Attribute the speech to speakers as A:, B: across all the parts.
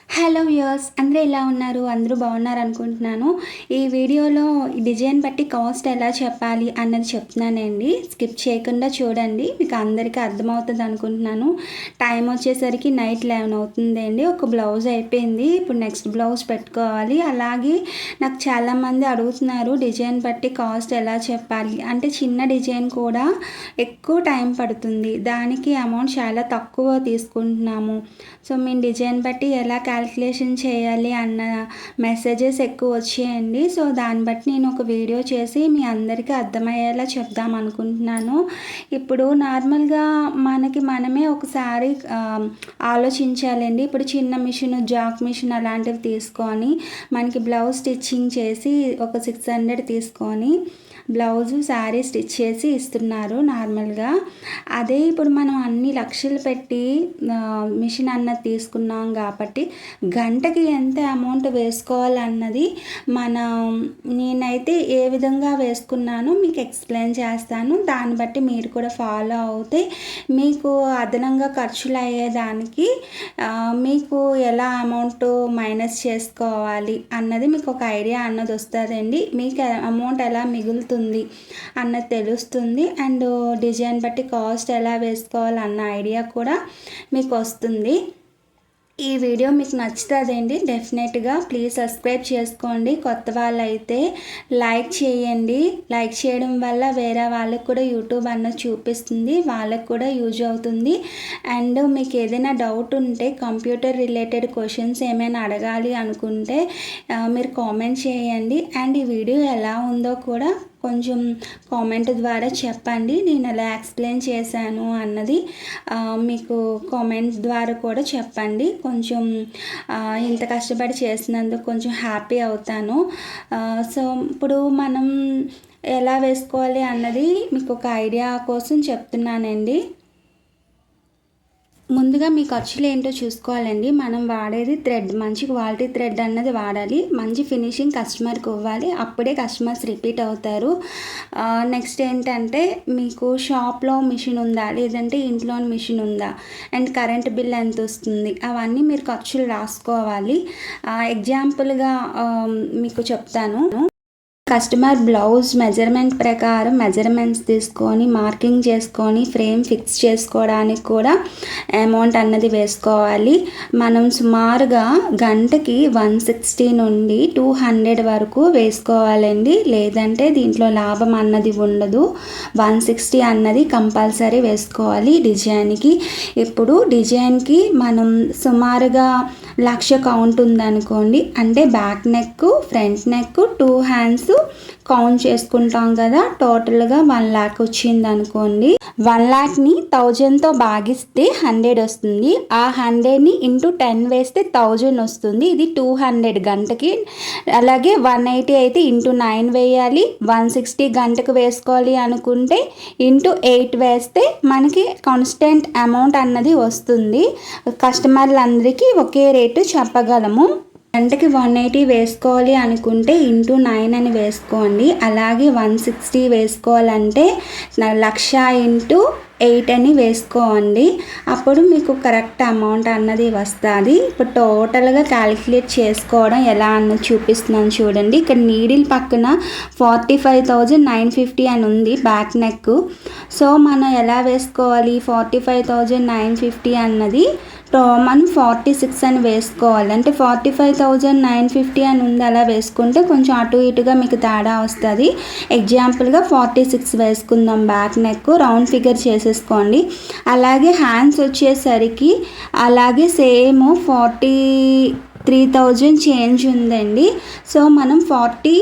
A: Hello viewers, అందరూ ఎలా ఉన్నారు? అందరూ బాగున్నారు అనుకుంటున్నాను. ఈ వీడియోలో ఈ డిజైన్ బట్టి కాస్ట్ ఎలా చెప్పాలి అన్నది చెప్తున్నానండి. స్కిప్ చేయకుండా చూడండి, మీకు అందరికీ అర్థమవుతుంది అనుకుంటున్నాను. టైం వచ్చేసరికి నైట్ 11 అవుతుందండి. ఒక బ్లౌజ్ అయిపోయింది, ఇప్పుడు నెక్స్ట్ బ్లౌజ్ పెట్టుకోవాలి. అలాగే నాకు చాలామంది అడుగుతున్నారు డిజైన్ బట్టి కాస్ట్ ఎలా చెప్పాలి అంటే. చిన్న డిజైన్ కూడా ఎక్కువ టైం పడుతుంది, దానికి అమౌంట్ చాలా తక్కువ తీసుకుంటున్నాము. సో మేము డిజైన్ బట్టి ఎలా క్యాలిక్యులేషన్ చేయాలి అన్న మెసేజెస్ ఎక్కువ వచ్చాయండి. సో దాన్ని బట్టి నేను ఒక వీడియో చేసి మీ అందరికీ అర్థమయ్యేలా చెప్దాం అనుకుంటున్నాను. ఇప్పుడు నార్మల్గా మనమే ఒకసారి ఆలోచించాలండి. ఇప్పుడు చిన్న మిషన్, జాక్ మిషన్ అలాంటివి తీసుకొని మనకి బ్లౌజ్ స్టిచ్చింగ్ చేసి ఒక 600 తీసుకొని బ్లౌజు శారీ స్టిచ్ చేసి ఇస్తున్నారు నార్మల్గా. అదే ఇప్పుడు మనం అన్ని లక్షలు పెట్టి మిషన్ అన్నది తీసుకున్నాం కాబట్టి గంటకి ఎంత అమౌంట్ వేసుకోవాలన్నది నేనైతే ఏ విధంగా వేసుకున్నానో మీకు ఎక్స్ప్లెయిన్ చేస్తాను. దాన్ని బట్టి మీరు కూడా ఫాలో అవుతే మీకు అదనంగా ఖర్చులు అయ్యేదానికి మీకు ఎలా అమౌంట్ మైనస్ చేసుకోవాలి అన్నది మీకు ఒక ఐడియా అన్నది వస్తుందండి. మీకు అమౌంట్ ఎలా మిగులుతుంది అన్నది తెలుస్తుంది. అండ్ డిజైన్ బట్టి కాస్ట్ ఎలా వేసుకోవాలి అన్న ఐడియా కూడా మీకు వస్తుంది. ఈ వీడియో మీకు నచ్చుతుందండి డెఫినెట్గా. ప్లీజ్ సబ్స్క్రైబ్ చేసుకోండి. కొత్త వాళ్ళైతే లైక్ చేయండి. లైక్ చేయడం వల్ల వేరే వాళ్ళకి కూడా యూట్యూబ్ అన్నది చూపిస్తుంది, వాళ్ళకి కూడా యూజ్ అవుతుంది. అండ్ మీకు ఏదైనా డౌట్ ఉంటే, కంప్యూటర్ రిలేటెడ్ క్వశ్చన్స్ ఏమైనా అడగాలి అనుకుంటే మీరు కామెంట్ చేయండి. అండ్ ఈ వీడియో ఎలా ఉందో కూడా కొంచెం కామెంట్ ద్వారా చెప్పండి. నేను ఎలా ఎక్స్ప్లెయిన్ చేశాను అన్నది మీకు కామెంట్ ద్వారా కూడా చెప్పండి. కొంచెం ఇంత కష్టపడి చేసినందుకు కొంచెం హ్యాపీ అవుతాను. సో ఇప్పుడు మనం ఎలా వేసుకోవాలి అన్నది మీకు ఒక ఐడియా కోసం చెప్తున్నానండి. ముందుగా మీ ఖర్చులు ఏంటో చూసుకోవాలండి. మనం వాడేది థ్రెడ్, మంచి క్వాలిటీ థ్రెడ్ అన్నది వాడాలి. మంచి ఫినిషింగ్ కస్టమర్కి ఇవ్వాలి, అప్పుడే కస్టమర్స్ రిపీట్ అవుతారు. నెక్స్ట్ ఏంటంటే, మీకు షాప్లో మిషన్ ఉందా, లేదంటే ఇంట్లో మిషన్ ఉందా, అండ్ కరెంట్ బిల్ ఎంత వస్తుంది, అవన్నీ మీరు ఖర్చులు రాసుకోవాలి. ఎగ్జాంపుల్గా మీకు చెప్తాను. కస్టమర్ బ్లౌజ్ మెజర్మెంట్ ప్రకారం మెజర్మెంట్స్ తీసుకొని మార్కింగ్ చేసుకొని ఫ్రేమ్ ఫిక్స్ చేసుకోవడానికి కూడా అమౌంట్ అన్నది వేసుకోవాలి. మనం సుమారుగా గంటకి 160 నుండి 200 వరకు వేసుకోవాలండి. లేదంటే దీంట్లో లాభం అన్నది ఉండదు. 160 అన్నది కంపల్సరీ వేసుకోవాలి డిజైన్కి. ఇప్పుడు డిజైన్కి మనం సుమారుగా 1,00,000 కౌంట్ ఉందనుకోండి, అంటే back neck, front neck, 2 hands count చేసుకుంటాం కదా. టోటల్గా 1,00,000 వచ్చింది అనుకోండి. 1,00,000ని 1000తో భాగిస్తే 100 వస్తుంది. ఆ 100ని ఇంటూ 10 వేస్తే 1000 వస్తుంది. ఇది 200 గంటకి. అలాగే 180 అయితే ఇంటూ 9 వేయాలి. 160 గంటకు వేసుకోవాలి అనుకుంటే ఇంటూ 8 వేస్తే మనకి కాన్స్టెంట్ అమౌంట్ అన్నది వస్తుంది. కస్టమర్లందరికీ ఒకే రేటు చెప్పగలము. గంటకి 180 వేసుకోవాలి అనుకుంటే ఇంటూ 9 అని వేసుకోండి. అలాగే 160 వేసుకోవాలంటే 1,00,000 ఇంటూ 8 అని వేసుకోండి. అప్పుడు మీకు కరెక్ట్ అమౌంట్ అన్నది వస్తుంది. ఇప్పుడు టోటల్గా క్యాలిక్యులేట్ చేసుకోవడం ఎలా అన్నది చూపిస్తున్నాను చూడండి. ఇక్కడ నీడిల్ పక్కన 45,950 అని ఉంది బ్యాక్ నెక్. సో మనం ఎలా వేసుకోవాలి, 45,950 అన్నది మనం 46 అని వేసుకోవాలి. అంటే 45,950 అని ఉంది, అలా వేసుకుంటే కొంచెం అటు ఇటుగా మీకు తేడా వస్తుంది. ఎగ్జాంపుల్గా 46 వేసుకుందాం. బ్యాక్ నెక్ రౌండ్ ఫిగర్ చేసేసుకోండి. అలాగే హ్యాండ్స్ వచ్చేసరికి అలాగే సేమ్ 43,000 చేంజ్ ఉందండి. సో మనం 40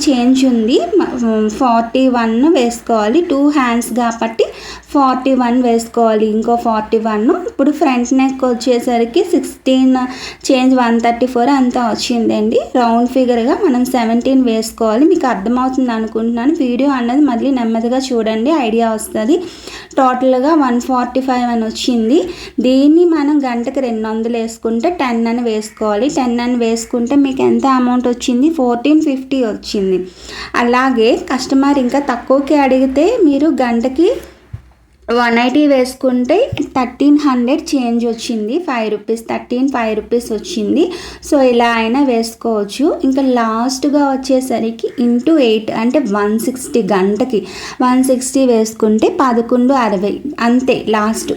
A: చేంజ్ ఉంది, 41 వేసుకోవాలి. 2 హ్యాండ్స్ కాబట్టి 41 వేసుకోవాలి, ఇంకో 41. ఇప్పుడు ఫ్రంట్ నెక్ వచ్చేసరికి 16 చేంజ్ 134 అంతా వచ్చిందండి. రౌండ్ ఫిగర్గా మనం 17 వేసుకోవాలి. మీకు అర్థమవుతుంది అనుకుంటున్నాను. వీడియో అన్నది మళ్ళీ నెమ్మదిగా చూడండి, ఐడియా వస్తుంది. టోటల్గా 145 అని వచ్చింది. దీన్ని మనం గంటకి 200 వేసుకుంటే 10 అని వేసుకోవాలి. 10 అని వేసుకుంటే మీకు ఎంత అమౌంట్ వచ్చింది, 1450 వచ్చింది. అలాగే కస్టమర్ ఇంకా తక్కువకి అడిగితే మీరు గంటకి 180 వేసుకుంటే 1300 చేంజ్ వచ్చింది, 5 రూపీస్, 5 రూపీస్ వచ్చింది. సో ఇలా అయినా వేసుకోవచ్చు. ఇంకా లాస్ట్గా వచ్చేసరికి ఇంటూ 8 అంటే 160, గంటకి 160 వేసుకుంటే 1160 అంతే లాస్ట్.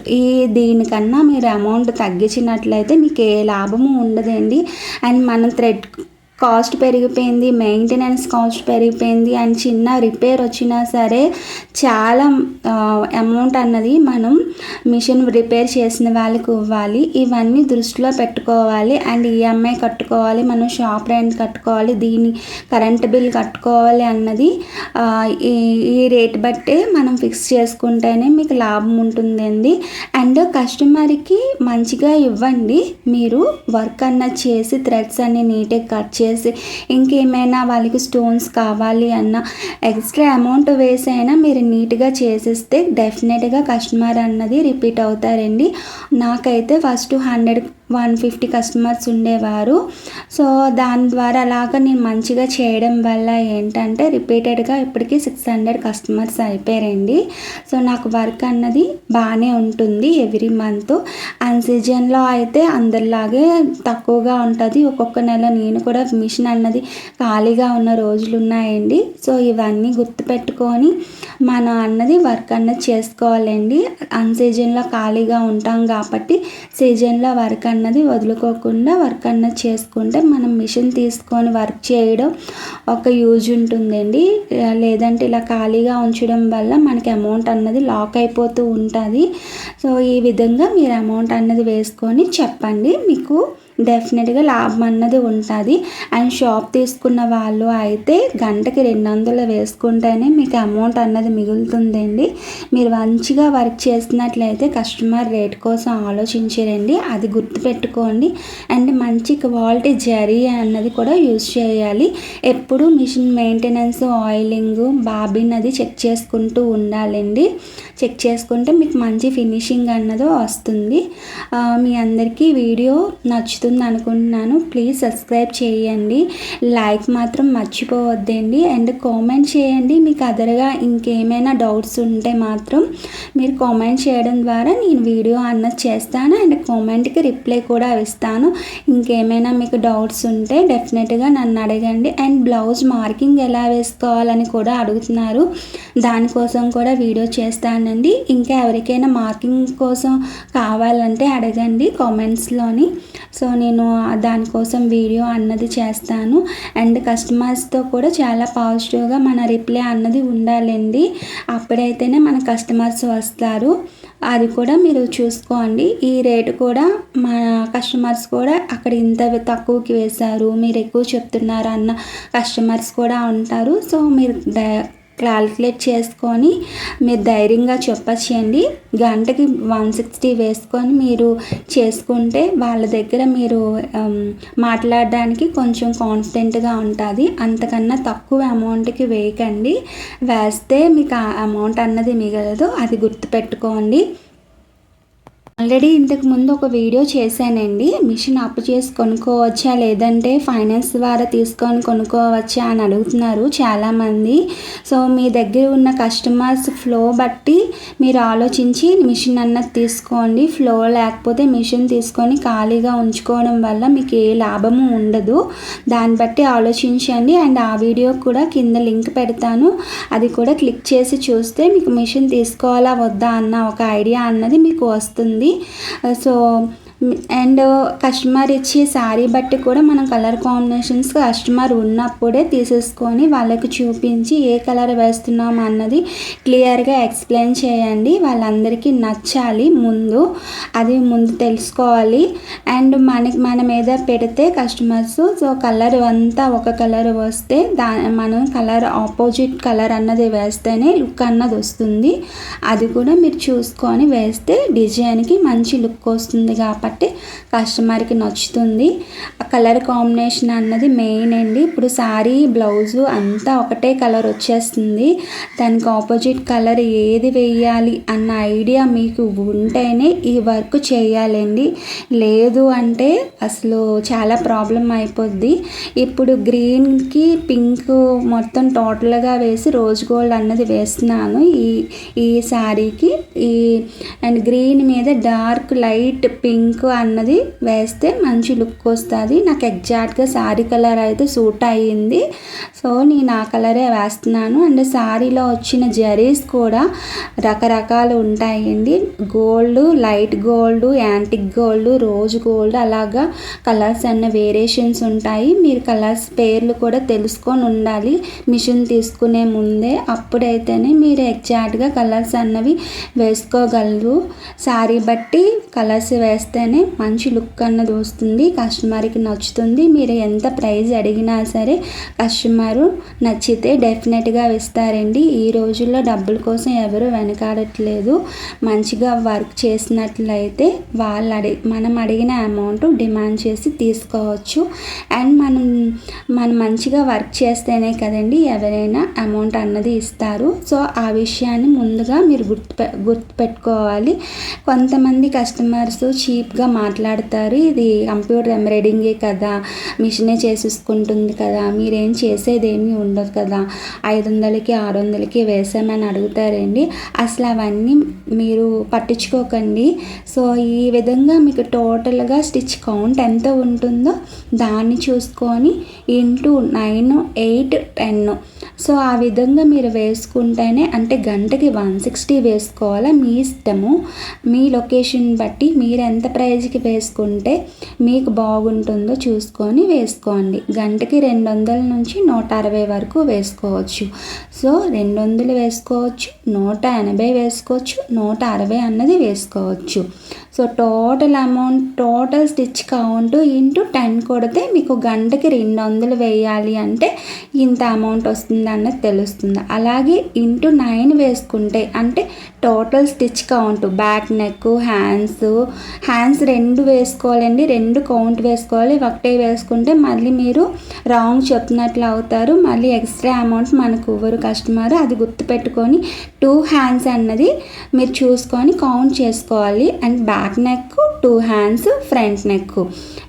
A: దీనికన్నా మీరు అమౌంట్ తగ్గించినట్లయితే మీకు ఏ లాభము ఉండదండి. అండ్ మన థ్రెడ్ కాస్ట్ పెరిగిపోయింది, మెయింటెనెన్స్ కాస్ట్ పెరిగిపోయింది, అండ్ చిన్న రిపేర్ వచ్చినా సరే చాలా అమౌంట్ అన్నది మనం మిషన్ రిపేర్ చేసిన వాళ్ళకి ఇవ్వాలి. ఇవన్నీ దృష్టిలో పెట్టుకోవాలి. అండ్ ఈఎంఐ కట్టుకోవాలి, మనం షాప్ రెంట్ కట్టుకోవాలి, దీని కరెంట్ బిల్ కట్టుకోవాలి అన్నది ఈ రేట్ బట్టే మనం ఫిక్స్ చేసుకుంటేనే మీకు లాభం ఉంటుందండి. అండ్ కస్టమర్కి మంచిగా ఇవ్వండి. మీరు వర్క్ అన్నది చేసి థ్రెడ్స్ అన్ని నీట్గా కట్ చేసి ఇంకేమైనా వాళ్ళకి స్టోన్స్ కావాలి అన్న ఎక్స్ట్రా అమౌంట్ వేసి అయినా మీరు నీట్గా చేసిస్తే డెఫినెట్గా కస్టమర్ అన్నది రిపీట్ అవుతారండి. నాకైతే ఫస్ట్ 150 కస్టమర్స్ ఉండేవారు. సో దాని ద్వారా అలాగా నేను మంచిగా చేయడం వల్ల ఏంటంటే రిపీటెడ్గా ఇప్పటికీ 600 కస్టమర్స్ అయిపోయారండి. సో నాకు వర్క్ అన్నది బాగానే ఉంటుంది ఎవ్రీ మంత్. అండ్ సీజన్లో అయితే అందరిలాగే తక్కువగా ఉంటుంది. ఒక్కొక్క నెల నేను కూడా మిషన్ అన్నది ఖాళీగా ఉన్న రోజులు ఉన్నాయండి. సో ఇవన్నీ గుర్తుపెట్టుకొని మనం అన్నది వర్క్ అన్నది చేసుకోవాలండి. అన్ సీజన్లో ఖాళీగా ఉంటాం కాబట్టి సీజన్లో వర్క్ అన్నది వదులుకోకుండా వర్క్ అన్నది చేసుకుంటే మనం మిషన్ తీసుకొని వర్క్ చేయడం ఒక యూజ్ ఉంటుందండి. లేదంటే ఇలా ఖాళీగా ఉంచడం వల్ల మనకి అమౌంట్ అన్నది లాక్ అయిపోతూ ఉంటుంది. సో ఈ విధంగా మీరు అమౌంట్ అన్నది వేసుకొని చెప్పండి, మీకు డెఫినెట్గా లాభం అన్నది ఉంటుంది. అండ్ షాప్ తీసుకున్న వాళ్ళు అయితే గంటకి 200 వేసుకుంటేనే మీకు అమౌంట్ అన్నది మిగులుతుందండి. మీరు మంచిగా వర్క్ చేసినట్లయితే కస్టమర్ రేట్ కోసం ఆలోచించరండి, అది గుర్తుపెట్టుకోండి. అండ్ మంచి క్వాలిటీ జరీ అన్నది కూడా యూజ్ చేయాలి. ఎప్పుడు మిషన్ మెయింటెనెన్స్, ఆయిలింగ్, బాబిన్ అది చెక్ చేసుకుంటూ ఉండాలండి. చెక్ చేసుకుంటే మీకు మంచి ఫినిషింగ్ అన్నది వస్తుంది. మీ అందరికీ వీడియో నచ్చుతుంది అనుకుంటున్నాను. ప్లీజ్ సబ్స్క్రైబ్ చేయండి, లైక్ మాత్రం మర్చిపోవద్దండి. అండ్ కామెంట్ చేయండి. మీకు అదర్గా ఇంకేమైనా డౌట్స్ ఉంటే మాత్రం మీరు కామెంట్ చేయడం ద్వారా నేను వీడియో అన్నది చేస్తాను. అండ్ కామెంట్కి రిప్లై కూడా ఇస్తాను. ఇంకేమైనా మీకు డౌట్స్ ఉంటే డెఫినెట్గా నన్ను అడగండి. అండ్ బ్లౌజ్ మార్కింగ్ ఎలా వేసుకోవాలని కూడా అడుగుతున్నారు, దానికోసం కూడా వీడియో చేస్తానండి. ఇంకా ఎవరికైనా మార్కింగ్ కోసం కావాలంటే అడగండి కామెంట్స్లోని. సో నేను దానికోసం వీడియో అన్నది చేస్తాను. అండ్ కస్టమర్స్తో కూడా చాలా పాజిటివ్గా మన రిప్లై అన్నది ఉండాలండి, అప్పుడైతేనే మన కస్టమర్స్ వస్తారు. అది కూడా మీరు చూసుకోండి. ఈ రేటు కూడా మన కస్టమర్స్ కూడా అక్కడ ఇంత తక్కువకి వేశారు, మీరు ఎక్కువ చెప్తున్నారు అన్న కస్టమర్స్ కూడా ఉంటారు. సో మీరు క్యాల్కులేట్ చేసుకొని మీరు ధైర్యంగా చెప్పచ్చండి. గంటకి 160 వేసుకొని మీరు చేసుకుంటే వాళ్ళ దగ్గర మీరు మాట్లాడడానికి కొంచెం కాన్ఫిడెంట్గా ఉంటుంది. అంతకన్నా తక్కువ అమౌంట్కి వేయకండి, వేస్తే మీకు ఆ అమౌంట్ అన్నది మిగలదు, అది గుర్తుపెట్టుకోండి. ఆల్రెడీ ఇంతకు ముందు ఒక వీడియో చేశానండి, మిషన్ అప్పు చేసి కొనుక్కోవచ్చా లేదంటే ఫైనాన్స్ ద్వారా తీసుకొని కొనుక్కోవచ్చా అని అడుగుతున్నారు చాలామంది. సో మీ దగ్గర ఉన్న కస్టమర్స్ ఫ్లో బట్టి మీరు ఆలోచించి మిషన్ అన్నది తీసుకోండి. ఫ్లో లేకపోతే మిషన్ తీసుకొని ఖాళీగా ఉంచుకోవడం వల్ల మీకు ఏ లాభము ఉండదు. దాన్ని బట్టి ఆలోచించండి. అండ్ ఆ వీడియో కూడా కింద లింక్ పెడతాను, అది కూడా క్లిక్ చేసి చూస్తే మీకు మిషన్ తీసుకోవాలా వద్దా అన్న ఒక ఐడియా అన్నది మీకు వస్తుంది. సో అండ్ కస్టమర్ ఇచ్చే శారీ బట్టి కూడా మనం కలర్ కాంబినేషన్స్ కస్టమర్ ఉన్నప్పుడే తీసేసుకొని వాళ్ళకి చూపించి ఏ కలర్ వేస్తున్నాం అన్నది క్లియర్గా ఎక్స్ప్లెయిన్ చేయండి. వాళ్ళందరికీ నచ్చాలి, అది ముందు తెలుసుకోవాలి. అండ్ మన మీద పెడితే కస్టమర్స్ సో కలర్ అంతా ఒక కలర్ వస్తే మనం కలర్ ఆపోజిట్ కలర్ అన్నది వేస్తేనే లుక్ అన్నది వస్తుంది. అది కూడా మీరు చూసుకొని వేస్తే డిజైన్కి మంచి లుక్ వస్తుంది కాబట్టి కాబట్టి కస్టమర్కి నచ్చుతుంది. ఆ కలర్ కాంబినేషన్ అన్నది మెయిన్ అండి. ఇప్పుడు శారీ బ్లౌజు అంతా ఒకటే కలర్ వచ్చేస్తుంది, దానికి ఆపోజిట్ కలర్ ఏది వేయాలి అన్న ఐడియా మీకు ఉంటేనే ఈ వర్క్ చేయాలండి. లేదు అంటే అసలు చాలా ప్రాబ్లం అయిపోద్ది. ఇప్పుడు గ్రీన్కి పింక్ మొత్తం టోటల్గా వేసి రోజ్ గోల్డ్ అన్నది వేస్తున్నాను ఈ శారీకి. అండ్ గ్రీన్ మీద డార్క్ లైట్ పింక్ అన్నది వేస్తే మంచి లుక్ వస్తుంది. నాకు ఎగ్జాక్ట్గా శారీ కలర్ అయితే సూట్ అయ్యింది, సో నేను ఆ కలరే వేస్తున్నాను. అండ్ శారీలో వచ్చిన జరీస్ కూడా రకరకాలు ఉంటాయండి. Gold, light gold, antique gold, rose gold, అలాగా కలర్స్ అన్న వేరియేషన్స్ ఉంటాయి. మీరు కలర్స్ పేర్లు కూడా తెలుసుకొని ఉండాలి మిషన్ తీసుకునే ముందే, అప్పుడైతేనే మీరు ఎగ్జాక్ట్గా కలర్స్ అన్నవి వేసుకోగలరు. శారీ బట్టి కలర్స్ వేస్తేనే మంచి లుక్ అన్నది వస్తుంది, కస్టమర్కి నచ్చుతుంది. మీరు ఎంత ప్రైస్ అడిగినా సరే కస్టమరు నచ్చితే డెఫినెట్గా ఇస్తారండి. ఈ రోజుల్లో డబ్బుల కోసం ఎవరు వెనకాడట్లేదు. మంచిగా వర్క్ చేసినట్లయితే మనం అడిగిన అమౌంట్ డిమాండ్ చేసి తీసుకోవచ్చు. అండ్ మనం మంచిగా వర్క్ చేస్తేనే కదండి ఎవరైనా అమౌంట్ అన్నది ఇస్తారు. సో ఆ విషయాన్ని ముందుగా మీరు గుర్తుపెట్టుకోవాలి. కొంతమంది కస్టమర్స్ చీప్గా మాట్లాడతారు, ఇది కంప్యూటర్ ఎంబ్రాయిడింగే కదా, మిషనే చేసేసుకుంటుంది కదా, మీరేం చేసేదేమీ ఉండదు కదా, 500కి 600కి వేసామని అడుగుతారండి. అసలు అవన్నీ మీరు పట్టించుకోకండి. సో ఈ విధంగా మీకు టోటల్గా స్టిచ్ కౌంట్ ఎంత ఉంటుందో దాన్ని చూసుకొని ఇంటూ 9, 8, 10, సో ఆ విధంగా మీరు వేసుకుంటేనే, అంటే గంటకి 160 వేసుకోవాలా మీ ఇష్టము. మీ లొకేషన్ బట్టి మీరు ఎంత ప్రైజ్కి వేసుకుంటే మీకు బాగుంటుందో చూసుకొని వేసుకోండి. గంటకి 200 నుంచి 160 వరకు వేసుకోవచ్చు. సో 200 వేసుకోవచ్చు, 180 వేసుకోవచ్చు, 160 అన్నది వేసుకోవచ్చు. So total amount, total stitch count into 10 కొడితే మీకు గంటకి 200 వేయాలి అంటే ఇంత అమౌంట్ వస్తుంది అన్నది తెలుస్తుంది. అలాగే ఇంటూ 9 వేసుకుంటే అంటే total stitch count, back neck, hands 2 వేసుకోవాలండి, 2 కౌంట్ వేసుకోవాలి. ఒకటే వేసుకుంటే మళ్ళీ మీరు రాంగ్ చెప్తున్నట్లు అవుతారు, మళ్ళీ ఎక్స్ట్రా అమౌంట్ మనకు ఇవ్వరు కస్టమర్. అది గుర్తుపెట్టుకొని 2 హ్యాండ్స్ అన్నది మీరు చూసుకొని కౌంట్ చేసుకోవాలి. And back neck, 2 hands, front neck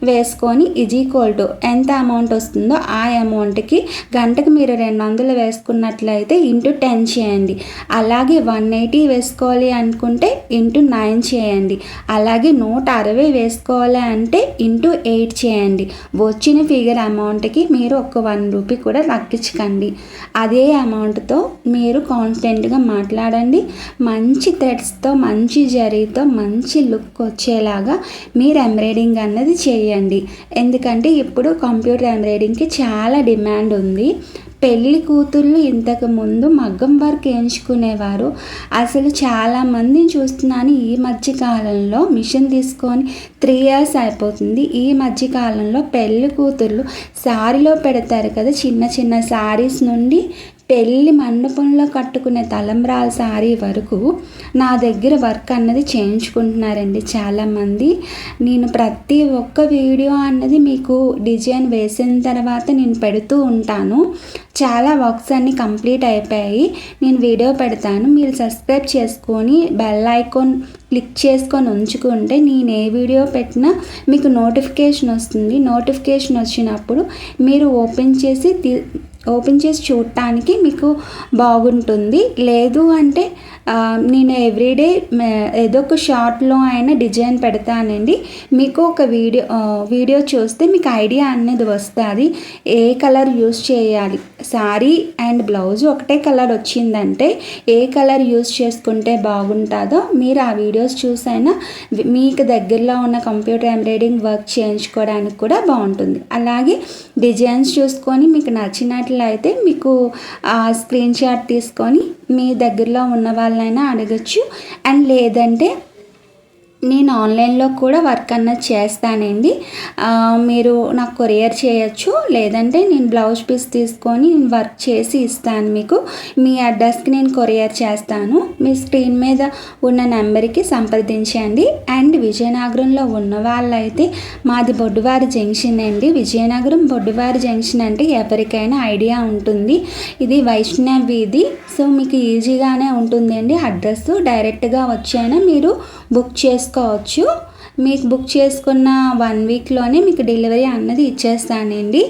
A: వేసుకొని ఈక్వల్ టు ఎంత అమౌంట్ వస్తుందో ఆ అమౌంట్కి గంటకు మీరు 200 వేసుకున్నట్లయితే ఇంటూ 10 చేయండి. అలాగే 180 వేసుకోవాలి అనుకుంటే ఇంటూ 9 చేయండి. అలాగే 160 వేసుకోవాలి అంటే ఇంటూ 8 చేయండి. వచ్చిన ఫిగర్ అమౌంట్కి మీరు ఒక 1 రూపీ కూడా తగ్గించకండి. అదే అమౌంట్తో మీరు కాన్స్టెంట్గా మాట్లాడండి. మంచి థ్రెడ్స్తో, మంచి జరీతో మంచి లుక్ వచ్చేలాగా మీరు ఎంబ్రాయిడింగ్ అన్నది చేయండి. ఎందుకంటే ఇప్పుడు కంప్యూటర్ ఎంబ్రాయిడింగ్కి చాలా డిమాండ్ ఉంది. పెళ్ళి కూతుళ్ళు ఇంతకు ముందు మగ్గం వర్క్ వేయించుకునేవారు. అసలు చాలామందిని చూస్తున్నాను ఈ మధ్యకాలంలో, మిషన్ తీసుకొని 3 years అయిపోతుంది. ఈ మధ్యకాలంలో పెళ్ళి కూతుళ్ళు శారీలో పెడతారు కదా, చిన్న చిన్న శారీస్ నుండి పెళ్ళి మండపంలో కట్టుకునే తలంబ్రాల శారీ వరకు నా దగ్గర వర్క్ అన్నది చేయించుకుంటున్నారండి చాలామంది. నేను ప్రతి ఒక్క వీడియో అన్నది మీకు డిజైన్ వేసిన తర్వాత నేను పెడుతూ ఉంటాను. చాలా వర్క్స్ అన్నీ కంప్లీట్ అయిపోయాయి, నేను వీడియో పెడతాను. మీరు సబ్స్క్రైబ్ చేసుకొని బెల్ ఐకాన్ క్లిక్ చేసుకొని ఉంచుకుంటే నేను ఏ వీడియో పెట్టినా మీకు నోటిఫికేషన్ వస్తుంది. నోటిఫికేషన్ వచ్చినప్పుడు మీరు ఓపెన్ చేసి చూడటానికి మీకు బాగుంటుంది. లేదు అంటే నేను ఎవ్రీడే ఏదో ఒక షార్ట్లో అయినా డిజైన్ పెడతానండి. మీకు ఒక వీడియో చూస్తే మీకు ఐడియా అనేది వస్తుంది ఏ కలర్ యూస్ చేయాలి. శారీ అండ్ బ్లౌజ్ ఒకటే కలర్ వచ్చిందంటే ఏ కలర్ యూస్ చేసుకుంటే బాగుంటుందో మీరు ఆ వీడియోస్ చూసైనా మీకు దగ్గరలో ఉన్న కంప్యూటర్ ఎంబ్రాయిడింగ్ వర్క్ చేయించుకోవడానికి కూడా బాగుంటుంది. అలాగే డిజైన్స్ చూసుకొని మీకు నచ్చినట్లయితే మీకు స్క్రీన్ షాట్ తీసుకొని మీ దగ్గరలో ఉన్న వాళ్ళైనా అడగచ్చు. అండ్ లేదంటే నేను ఆన్లైన్లో కూడా వర్క్ అన్నది చేస్తానండి. మీరు నాకు కొరియర్ చేయొచ్చు, లేదంటే నేను బ్లౌజ్ పీస్ తీసుకొని వర్క్ చేసి ఇస్తాను మీకు. మీ అడ్రస్కి నేను కొరియర్ చేస్తాను. మీ స్క్రీన్ మీద ఉన్న నెంబర్కి సంప్రదించండి. అండ్ విజయనగరంలో ఉన్న వాళ్ళైతే మాది బొడ్డువారి జంక్షన్ అండి. విజయనగరం బొడ్డువారి జంక్షన్ అంటే ఎవరికైనా ఐడియా ఉంటుంది. ఇది వైష్ణవ్ వీధి. సో మీకు ఈజీగానే ఉంటుందండి అడ్రస్. డైరెక్ట్గా వచ్చైనా మీరు బుక్ చేసుకోవచ్చు. మీకు బుక్ చేసుకున్న 1 వీక్లోనే మీకు డెలివరీ అన్నది ఇచ్చేస్తానండి.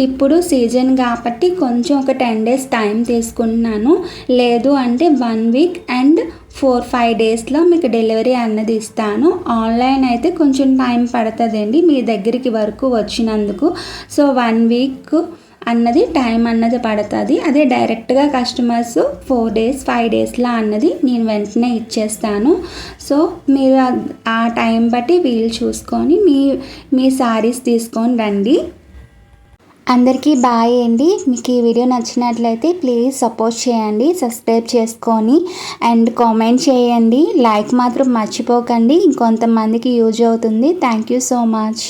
A: ఇప్పుడు సీజన్ కాబట్టి కొంచెం ఒక 10 డేస్ టైం తీసుకుంటున్నాను. లేదు అంటే 1 వీక్ అండ్ 4-5 డేస్లో మీకు డెలివరీ అన్నది ఇస్తాను. ఆన్లైన్ అయితే కొంచెం టైం పడుతుందండి మీ దగ్గరికి వరకు వచ్చినందుకు. సో 1 వీక్ అన్నది టైం అన్నది పడుతుంది. అదే డైరెక్ట్గా కస్టమర్స్ 4 డేస్ 5 డేస్లో అన్నది నేను వెంటనే ఇచ్చేస్తాను. సో మీరు ఆ టైం బట్టి వీలు చూసుకొని మీ శారీస్ తీసుకొని రండి. అందరికీ బాయ్ అండి. మీకు ఈ వీడియో నచ్చినట్లయితే ప్లీజ్ సపోర్ట్ చేయండి, సబ్స్క్రైబ్ చేసుకొని అండ్ కామెంట్ చేయండి. లైక్ మాత్రం మర్చిపోకండి, ఇంకొంతమందికి యూజ్ అవుతుంది. Thank you so much.